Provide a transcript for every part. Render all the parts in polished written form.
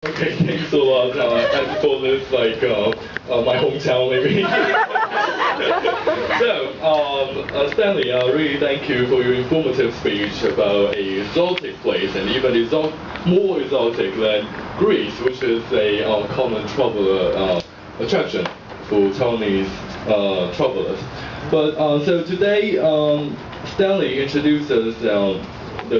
Okay, thanks a lot. And for this, my hometown, maybe. So, Stanley, really thank you for your informative speech about a exotic place, and even more exotic than Greece, which is a common traveler attraction for Chinese travelers. But so today, Stanley introduces the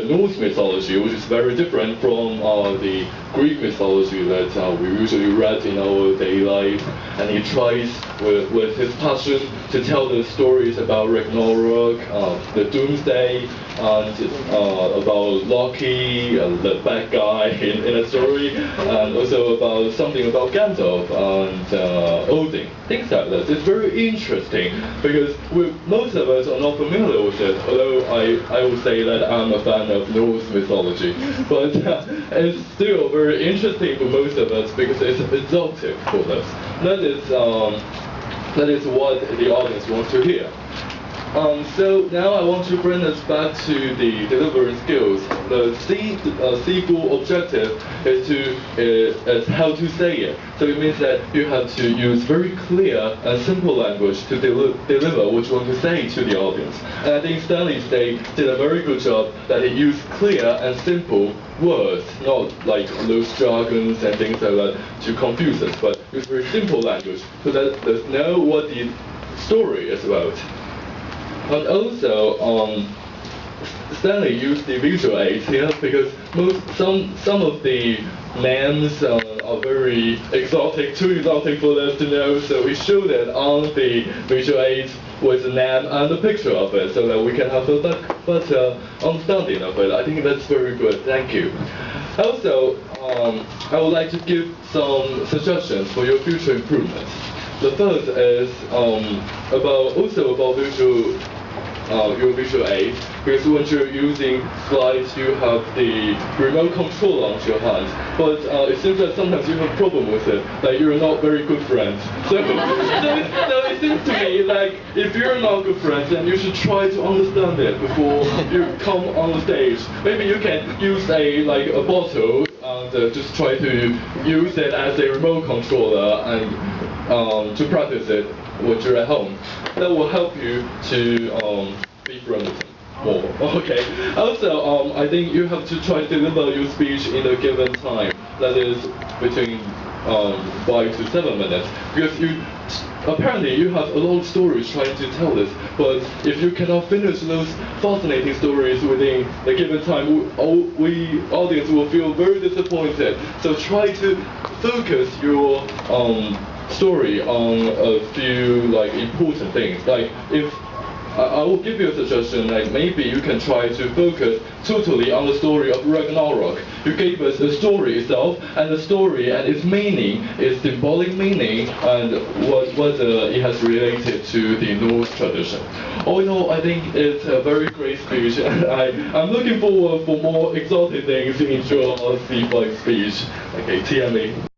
Norse mythology, which is very different from the Greek mythology that we usually read in our daily life. And he tries with his passion to tell the stories about Ragnarok, the Doomsday, and about Loki, the bad guy in a story, and also about something about Gandalf and Odin, things like that. It's very interesting because most of us are not familiar with it, although I would say that I'm a fan of Norse mythology, but it's still very interesting for most of us because it's exotic for us. That is what the audience wants to hear. So now I want to bring us back to the delivery skills. The C4 objective is how to say it. So it means that you have to use very clear and simple language to deliver what you want to say to the audience. And I think Stanley did a very good job that he used clear and simple words, not like those jargons and things like that to confuse us, but use very simple language so that they know what the story is about. And also, Stanley used the visual aids here because some of the names are very exotic, too exotic for us to know. So we showed it on the visual aids with the name and the picture of it, so that we can have a better understanding of it. I think that's very good. Thank you. Also, I would like to give some suggestions for your future improvements. The first is about your visual aid, because when you're using slides, you have the remote control on your hand. But it seems that sometimes you have a problem with it, like you're not very good friends. So it seems to me like if you're not good friends, then you should try to understand it before you come on the stage. Maybe you can use a bottle and just try to use it as a remote controller and to practice it when you're at home. That will help you to be friendly more. Okay. Also, I think you have to try to deliver your speech in a given time. That is between 5 to 7 minutes, because apparently you have a lot of stories trying to tell this, but if you cannot finish those fascinating stories within a given time, we audience will feel very disappointed. So try to focus your story on a few important things. Like if I will give you a suggestion, like maybe you can try to focus totally on the story of Ragnarok. You gave us the story itself, and the story and its meaning, its symbolic meaning, and what it has related to the Norse tradition. All in all, I think it's a very great speech, and I'm looking forward for more exotic things in your C5 speech. Okay, TME.